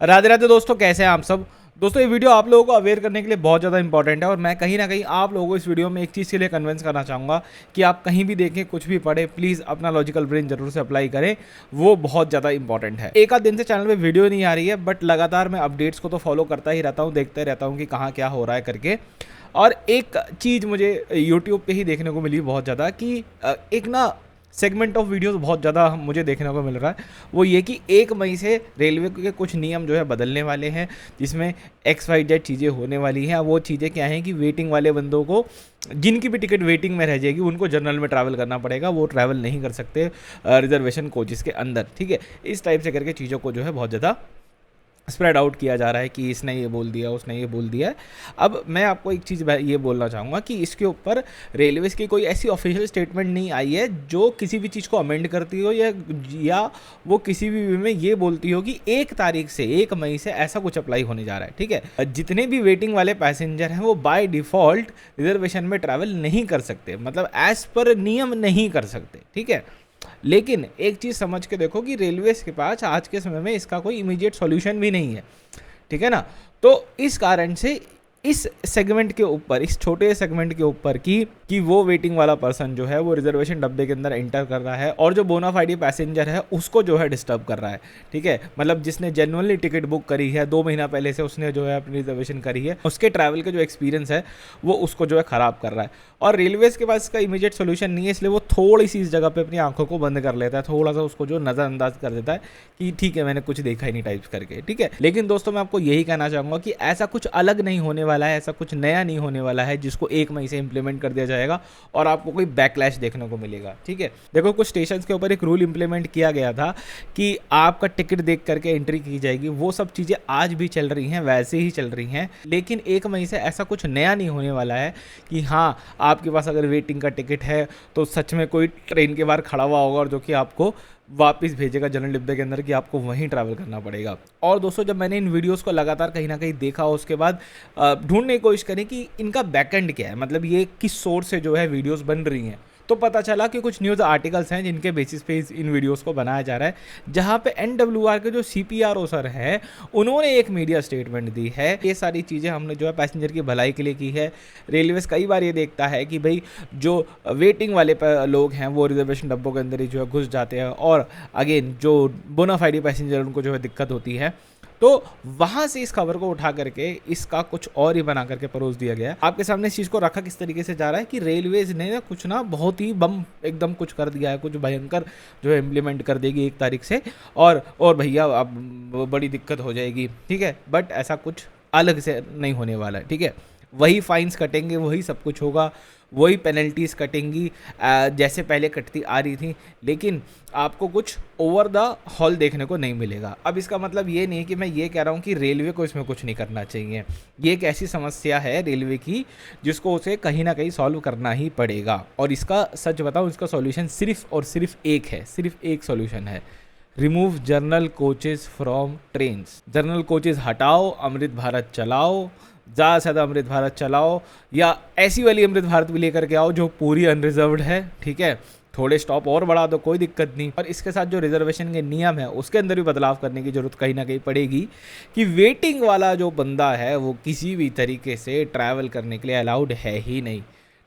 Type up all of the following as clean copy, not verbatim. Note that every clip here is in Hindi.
राधे राधे दोस्तों, कैसे हैं आप सब। दोस्तों ये वीडियो आप लोगों को अवेयर करने के लिए बहुत ज़्यादा इंपॉर्टेंट है और मैं कहीं ना कहीं आप लोगों को इस वीडियो में एक चीज़ के लिए कन्विंस करना चाहूँगा कि आप कहीं भी देखें, कुछ भी पढ़े, प्लीज़ अपना लॉजिकल ब्रेन जरूर से अप्लाई करें। वो बहुत ज़्यादा इंपॉर्टेंट है। एक आध दिन से चैनल पे वीडियो नहीं आ रही है, बट लगातार मैं अपडेट्स को तो फॉलो करता ही रहता हूँ, देखते रहता हूँ कि कहाँ क्या हो रहा है करके। और एक चीज़ मुझे यूट्यूब पे ही देखने को मिली बहुत ज़्यादा कि एक ना सेगमेंट ऑफ वीडियोस बहुत ज़्यादा मुझे देखने को मिल रहा है। वो ये कि 1 मई से रेलवे के कुछ नियम जो है बदलने वाले हैं, जिसमें XYZ चीज़ें होने वाली हैं। वो चीज़ें क्या हैं कि वेटिंग वाले बंदों को, जिनकी भी टिकट वेटिंग में रह जाएगी, उनको जनरल में ट्रैवल करना पड़ेगा। वो ट्रैवल नहीं कर सकते रिजर्वेशन कोचेस के अंदर, ठीक है। इस टाइप से करके चीज़ों को जो है बहुत ज़्यादा स्प्रेड आउट किया जा रहा है कि इसने ये बोल दिया, उसने ये बोल दिया है। अब मैं आपको एक चीज़ ये बोलना चाहूँगा कि इसके ऊपर रेलवेज़ की कोई ऐसी ऑफिशियल स्टेटमेंट नहीं आई है जो किसी भी चीज़ को अमेंड करती हो या वो किसी भी वे में ये बोलती हो कि 1 तारीख से 1 मई से ऐसा कुछ अप्लाई होने जा रहा है, ठीक है। जितने भी वेटिंग वाले पैसेंजर हैं वो बाय डिफ़ॉल्ट रिजर्वेशन में ट्रैवल नहीं कर सकते, मतलब एज़ पर नियम नहीं कर सकते, ठीक है। लेकिन एक चीज़ समझ के देखो कि रेलवेज के पास आज के समय में इसका कोई इमीडिएट सॉल्यूशन भी नहीं है, ठीक है ना। तो इस कारण से इस सेगमेंट के ऊपर, इस छोटे सेगमेंट के ऊपर कि वो वेटिंग वाला पर्सन जो है वो रिजर्वेशन डब्बे के अंदर एंटर कर रहा है और जो बोनाफाइड पैसेंजर है उसको जो है डिस्टर्ब कर रहा है, ठीक है। मतलब जिसने जेन्युइनली टिकट बुक करी है 2 महीना पहले से, उसने जो है अपनी रिजर्वेशन करी है, उसके ट्रैवल के जो एक्सपीरियंस है वो उसको जो है ख़राब कर रहा है। और रेलवेज़ के पास इसका इमीडिएट सोल्यूशन नहीं है, इसलिए वो थोड़ी सी इस जगह पे अपनी आंखों को बंद कर लेता है, थोड़ा सा उसको जो नज़रअंदाज कर देता है कि ठीक है, मैंने कुछ देखा ही नहीं टाइप्स करके, ठीक है। लेकिन दोस्तों मैं आपको यही कहना चाहूँगा कि ऐसा कुछ अलग नहीं होने वाला है, ऐसा कुछ नया नहीं होने वाला है जिसको 1 मई से इंप्लीमेंट कर दिया जाएगा और आपको कोई बैकलैश देखने को मिलेगा, ठीक है। देखो, कुछ स्टेशन के ऊपर एक रूल इंप्लीमेंट किया गया था कि आपका टिकट देख करके एंट्री की जाएगी। वो सब चीज़ें आज भी चल रही हैं, वैसे ही चल रही हैं। लेकिन 1 मई से ऐसा कुछ नया नहीं होने वाला है कि हाँ, आपके पास अगर वेटिंग का टिकट है तो सच में कोई ट्रेन के बाहर खड़ा हुआ होगा और जो कि आपको वापस भेजेगा जनरल डिब्बे के अंदर कि आपको वहीं ट्रैवल करना पड़ेगा। और दोस्तों जब मैंने इन वीडियोस को लगातार कहीं ना कहीं देखा, उसके बाद ढूंढने की कोशिश करी कि इनका बैकएंड क्या है, मतलब ये किस सोर्स से जो है वीडियोस बन रही हैं, तो पता चला कि कुछ न्यूज़ आर्टिकल्स हैं जिनके बेसिस पे इन वीडियोस को बनाया जा रहा है, जहां पे NWR के जो CPRO सर हैं उन्होंने एक मीडिया स्टेटमेंट दी है। ये सारी चीज़ें हमने जो है पैसेंजर की भलाई के लिए की है। रेलवेज़ कई बार ये देखता है कि भाई जो वेटिंग वाले लोग हैं वो रिजर्वेशन डब्बों के अंदर ही जो है घुस जाते हैं और अगेन जो बोनाफाइड पैसेंजर उनको जो है दिक्कत होती है। तो वहां से इस खबर को उठा करके इसका कुछ और ही बना करके परोस दिया गया। आपके सामने इस चीज़ को रखा किस तरीके से जा रहा है कि रेलवेज ने कुछ ना बहुत ही बम एकदम कुछ कर दिया है, कुछ भयंकर जो है इम्प्लीमेंट कर देगी 1 तारीख से, और भैया अब बड़ी दिक्कत हो जाएगी, ठीक है। बट ऐसा कुछ अलग से नहीं होने वाला है, ठीक है। वही फाइन्स कटेंगे, वही सब कुछ होगा, वही पेनल्टीज़ कटेंगी जैसे पहले कटती आ रही थी, लेकिन आपको कुछ ओवर द हॉल देखने को नहीं मिलेगा। अब इसका मतलब ये नहीं कि मैं ये कह रहा हूँ कि रेलवे को इसमें कुछ नहीं करना चाहिए। ये एक ऐसी समस्या है रेलवे की जिसको उसे कहीं ना कहीं सॉल्व करना ही पड़ेगा। और इसका सच बताऊँ, इसका सॉल्यूशन सिर्फ और सिर्फ एक है, सिर्फ एक सॉल्यूशन है, remove general coaches from trains. General coaches हटाओ, अमृत भारत चलाओ, ज़्यादा से ज़्यादा अमृत भारत चलाओ, या ऐसी वाली अमृत भारत भी लेकर के आओ जो पूरी अनरिजर्व्ड है, ठीक है। थोड़े स्टॉप और बढ़ा दो, कोई दिक्कत नहीं। और इसके साथ जो रिजर्वेशन के नियम है उसके अंदर भी बदलाव करने की ज़रूरत कहीं ना कहीं पड़ेगी कि वेटिंग वाला जो बंदा है वो किसी भी तरीके से ट्रैवल करने के लिए अलाउड है ही नहीं,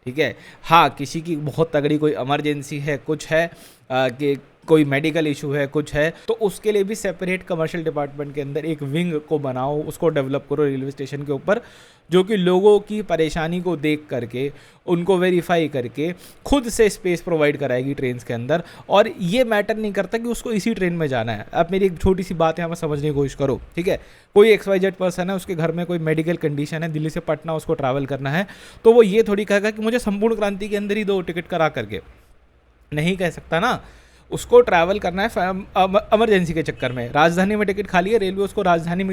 ठीक है। हाँ, किसी की बहुत तगड़ी कोई इमरजेंसी है, कुछ है कि कोई मेडिकल इशू है, कुछ है, तो उसके लिए भी सेपरेट कमर्शियल डिपार्टमेंट के अंदर एक विंग को बनाओ, उसको डेवलप करो रेलवे स्टेशन के ऊपर, जो कि लोगों की परेशानी को देख करके, उनको वेरीफाई करके खुद से स्पेस प्रोवाइड कराएगी ट्रेन के अंदर। और ये मैटर नहीं करता कि उसको इसी ट्रेन में जाना है। अब मेरी एक छोटी सी बात यहाँ पर समझने की कोशिश करो, ठीक है। कोई XYZ पर्सन है, उसके घर में कोई मेडिकल कंडीशन है, दिल्ली से पटना उसको ट्रैवल करना है, तो वो ये थोड़ी कहेगा कि मुझे संपूर्ण क्रांति के अंदर ही 2 टिकट करा करके, नहीं कह सकता ना। उसको ट्रैवल करना है इमरजेंसी के चक्कर में, राजधानी में टिकट खाली है, रेलवे उसको राजधानी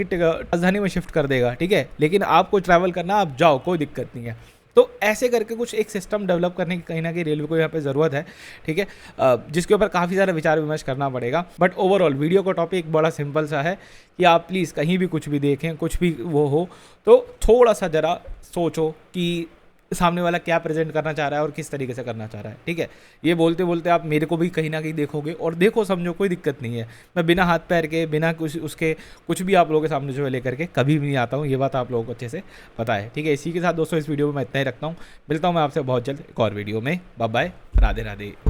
में शिफ्ट कर देगा, ठीक है। लेकिन आपको ट्रैवल करना, आप जाओ, कोई दिक्कत नहीं है। तो ऐसे करके कुछ एक सिस्टम डेवलप करने की कहीं ना कहीं रेलवे को यहाँ पे ज़रूरत है, ठीक है, जिसके ऊपर काफ़ी सारा विचार विमर्श करना पड़ेगा। बट ओवरऑल वीडियो का टॉपिक बड़ा सिंपल सा है कि आप प्लीज़ कहीं भी कुछ भी देखें, कुछ भी वो हो, तो थोड़ा सा ज़रा सोचो कि सामने वाला क्या प्रेजेंट करना चाह रहा है और किस तरीके से करना चाह रहा है। ठीक है, ये बोलते बोलते आप मेरे को भी कहीं ना कहीं देखोगे और देखो समझो, कोई दिक्कत नहीं है। मैं बिना हाथ पैर के, बिना कुछ उसके कुछ भी आप लोगों के सामने जो है लेकर के कभी भी नहीं आता हूँ, ये बात आप लोगों को अच्छे से पता है। ठीक है, इसी के साथ दोस्तों इस वीडियो में मैं इतना ही रखता हूँ। मिलता हूँ मैं आपसे बहुत जल्द एक और वीडियो में। Bye bye, Radhe Radhe.